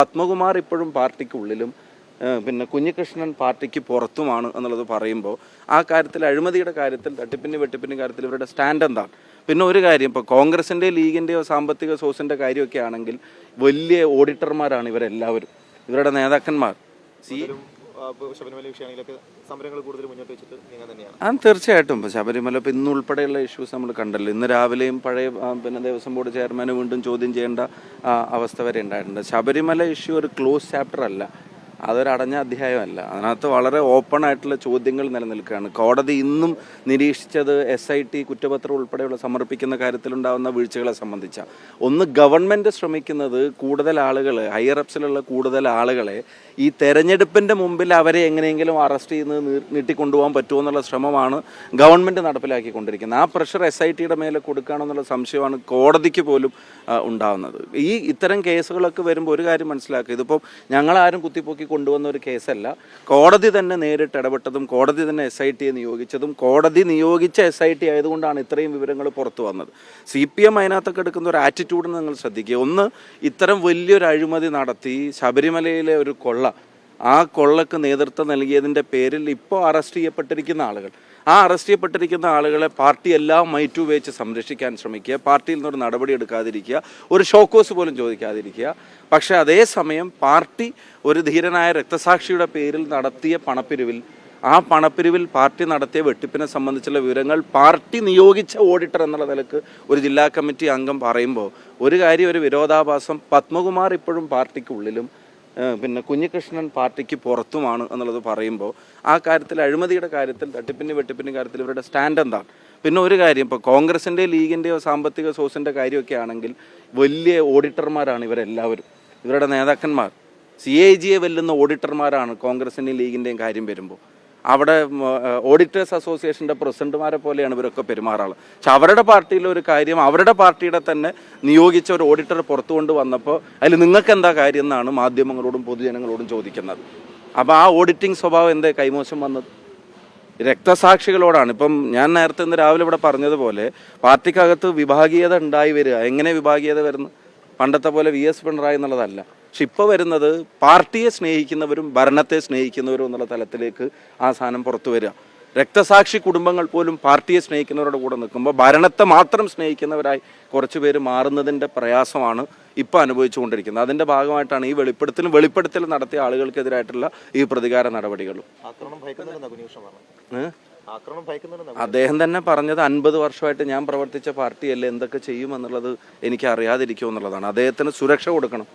പത്മകുമാർ ഇപ്പോഴും പാർട്ടിക്കുള്ളിലും പിന്നെ കുഞ്ഞികൃഷ്ണൻ പാർട്ടിക്ക് പുറത്തുമാണ് എന്നുള്ളത് പറയുമ്പോൾ ആ കാര്യത്തിൽ അഴിമതിയുടെ കാര്യത്തിൽ തട്ടിപ്പിൻ്റെ വെട്ടിപ്പിൻ്റെ കാര്യത്തിൽ ഇവരുടെ സ്റ്റാൻഡ് എന്താണ്? പിന്നെ ഒരു കാര്യം, ഇപ്പോൾ കോൺഗ്രസിൻ്റെയോ ലീഗിൻ്റെയോ സാമ്പത്തിക സോഴ്സിൻ്റെ കാര്യമൊക്കെ ആണെങ്കിൽ വലിയ ഓഡിറ്റർമാരാണ് ഇവരെല്ലാവരും, ഇവരുടെ നേതാക്കന്മാർ. തീർച്ചയായിട്ടും ഇപ്പോൾ ശബരിമല ഇപ്പോൾ ഇന്നുൾപ്പെടെയുള്ള ഇഷ്യൂസ് നമ്മൾ കണ്ടല്ലോ. ഇന്ന് രാവിലെയും പഴയ പിന്നെ ദേവസ്വം ബോർഡ് ചെയർമാനെ വീണ്ടും ചോദ്യം ചെയ്യേണ്ട അവസ്ഥ വരെ ഉണ്ടായിട്ടുണ്ട്. ശബരിമല ഇഷ്യൂ ഒരു ക്ലോസ് ചാപ്റ്റർ അല്ല, അതൊരടഞ്ഞ അധ്യായമല്ല. അതിനകത്ത് വളരെ ഓപ്പൺ ആയിട്ടുള്ള ചോദ്യങ്ങൾ നിലനിൽക്കുകയാണ്. കോടതി ഇന്നും നിരീക്ഷിച്ചത് SIT കുറ്റപത്രം ഉൾപ്പെടെയുള്ള സമർപ്പിക്കുന്ന കാര്യത്തിലുണ്ടാകുന്ന വീഴ്ചകളെ സംബന്ധിച്ച ഒന്ന്. ഗവൺമെൻറ് ശ്രമിക്കുന്നത് കൂടുതൽ ആളുകൾ, ഹയർ അപ്സിലുള്ള കൂടുതൽ ആളുകളെ ഈ തെരഞ്ഞെടുപ്പിൻ്റെ മുമ്പിൽ അവരെ എങ്ങനെയെങ്കിലും അറസ്റ്റ് ചെയ്യുന്നത് നീട്ടിക്കൊണ്ടുപോകാൻ പറ്റുമോ എന്നുള്ള ശ്രമമാണ് ഗവൺമെൻറ് നടപ്പിലാക്കിക്കൊണ്ടിരിക്കുന്നത്. ആ പ്രഷർ SITയുടെ മേലെ കൊടുക്കുകയാണെന്നുള്ള സംശയമാണ് കോടതിക്ക് പോലും ഉണ്ടാകുന്നത്. ഇത്തരം കേസുകളൊക്കെ വരുമ്പോൾ ഒരു കാര്യം മനസ്സിലാക്കുക, ഇതിപ്പോൾ ഞങ്ങളാരും കുത്തിപ്പൊക്കി കൊണ്ടുവന്ന ഒരു കേസല്ല. കോടതി തന്നെ നേരിട്ട് ഇടപെട്ടതും കോടതി തന്നെ SITയെ നിയോഗിച്ചതും കോടതി നിയോഗിച്ച SIT ആയതുകൊണ്ടാണ് ഇത്രയും വിവരങ്ങൾ പുറത്തു വന്നത്. CPM അതിനകത്തൊക്കെ എടുക്കുന്ന ഒരു ആറ്റിറ്റ്യൂഡിന് നിങ്ങൾ ശ്രദ്ധിക്കുക. ഒന്ന്, ഇത്തരം വലിയൊരു അഴിമതി നടത്തി ശബരിമലയിലെ ഒരു കൊള്ള, ആ കൊള്ളക്ക് നേതൃത്വം നൽകിയതിൻ്റെ പേരിൽ ഇപ്പോൾ അറസ്റ്റ് ചെയ്യപ്പെട്ടിരിക്കുന്ന ആളുകൾ, ആ അറസ്റ്റ് ചെയ്യപ്പെട്ടിരിക്കുന്ന ആളുകളെ പാർട്ടി എല്ലാം മൈറ്റു വെച്ച് സംരക്ഷിക്കാൻ ശ്രമിക്കുക, പാർട്ടിയിൽ നിന്നൊരു നടപടി എടുക്കാതിരിക്കുക, ഒരു ഷോക്കോസ് പോലും ചോദിക്കാതിരിക്കുക. പക്ഷേ അതേസമയം പാർട്ടി ഒരു ധീരനായ രക്തസാക്ഷിയുടെ പേരിൽ നടത്തിയ പണപ്പിരിവിൽ പാർട്ടി നടത്തിയ വെട്ടിപ്പിനെ സംബന്ധിച്ചുള്ള വിവരങ്ങൾ പാർട്ടി നിയോഗിച്ച ഓഡിറ്റർ എന്നുള്ള നിലക്ക് ഒരു ജില്ലാ കമ്മിറ്റി അംഗം പറയുമ്പോൾ ഒരു കാര്യം, ഒരു വിരോധാഭാസം. പത്മകുമാർ ഇപ്പോഴും പാർട്ടിക്കുള്ളിലും പിന്നെ കുഞ്ഞികൃഷ്ണൻ പാർട്ടിക്ക് പുറത്തുമാണ് എന്നുള്ളത് പറയുമ്പോൾ ആ കാര്യത്തിൽ അഴിമതിയുടെ കാര്യത്തിൽ തട്ടിപ്പിൻ്റെ വെട്ടിപ്പിൻ്റെ കാര്യത്തിൽ ഇവരുടെ സ്റ്റാൻഡ് എന്താണ്? പിന്നെ ഒരു കാര്യം, ഇപ്പോൾ കോൺഗ്രസിൻ്റെയോ ലീഗിൻ്റെയോ സാമ്പത്തിക സോഴ്സിൻ്റെ കാര്യമൊക്കെ ആണെങ്കിൽ വലിയ ഓഡിറ്റർമാരാണ് ഇവരെല്ലാവരും, ഇവരുടെ നേതാക്കന്മാർ. CAGയെ വെല്ലുന്ന ഓഡിറ്റർമാരാണ് കോൺഗ്രസിൻ്റെയും ലീഗിൻ്റെയും കാര്യം വരുമ്പോൾ. അവിടെ ഓഡിറ്റേഴ്സ് അസോസിയേഷൻ്റെ പ്രസിഡന്റുമാരെ പോലെയാണ് ഇവരൊക്കെ പെരുമാറാറ്. പക്ഷെ അവരുടെ പാർട്ടിയിലൊരു കാര്യം അവരുടെ പാർട്ടിയുടെ തന്നെ നിയോഗിച്ച ഒരു ഓഡിറ്റർ പുറത്തു കൊണ്ട് വന്നപ്പോൾ അതിൽ നിങ്ങൾക്ക് എന്താ കാര്യം എന്നാണ് മാധ്യമങ്ങളോടും പൊതുജനങ്ങളോടും ചോദിക്കുന്നത്. അപ്പോൾ ആ ഓഡിറ്റിംഗ് സ്വഭാവം എന്തേ കൈമോശം വന്നത്? രക്തസാക്ഷികളോടാണ്. ഇപ്പം ഞാൻ നേരത്തെ ഇന്ന് രാവിലെ ഇവിടെ പറഞ്ഞതുപോലെ പാർട്ടിക്കകത്ത് വിഭാഗീയത ഉണ്ടായി വരിക. എങ്ങനെ വിഭാഗീയത വരുന്നു? പണ്ടത്തെ പോലെ VS പിണറായി എന്നുള്ളതല്ല. പക്ഷെ ഇപ്പോൾ വരുന്നത് പാർട്ടിയെ സ്നേഹിക്കുന്നവരും ഭരണത്തെ സ്നേഹിക്കുന്നവരും എന്നുള്ള തലത്തിലേക്ക് ആ സാധനം പുറത്തു വരിക. രക്തസാക്ഷി കുടുംബങ്ങൾ പോലും പാർട്ടിയെ സ്നേഹിക്കുന്നവരുടെ കൂടെ നിൽക്കുമ്പോൾ ഭരണത്തെ മാത്രം സ്നേഹിക്കുന്നവരായി കുറച്ച് പേര് മാറുന്നതിൻ്റെ പ്രയാസമാണ് ഇപ്പോൾ അനുഭവിച്ചുകൊണ്ടിരിക്കുന്നത്. അതിൻ്റെ ഭാഗമായിട്ടാണ് ഈ വെളിപ്പെടുത്തൽ നടത്തിയ ആളുകൾക്കെതിരായിട്ടുള്ള ഈ പ്രതികാര നടപടികളും. അദ്ദേഹം തന്നെ പറഞ്ഞത് 50 വർഷമായിട്ട് ഞാൻ പ്രവർത്തിച്ച പാർട്ടിയല്ലേ, എന്തൊക്കെ ചെയ്യുമെന്നുള്ളത് എനിക്ക് അറിയാതിരിക്കുമോ എന്നുള്ളതാണ്. അദ്ദേഹത്തിന് സുരക്ഷ കൊടുക്കണം.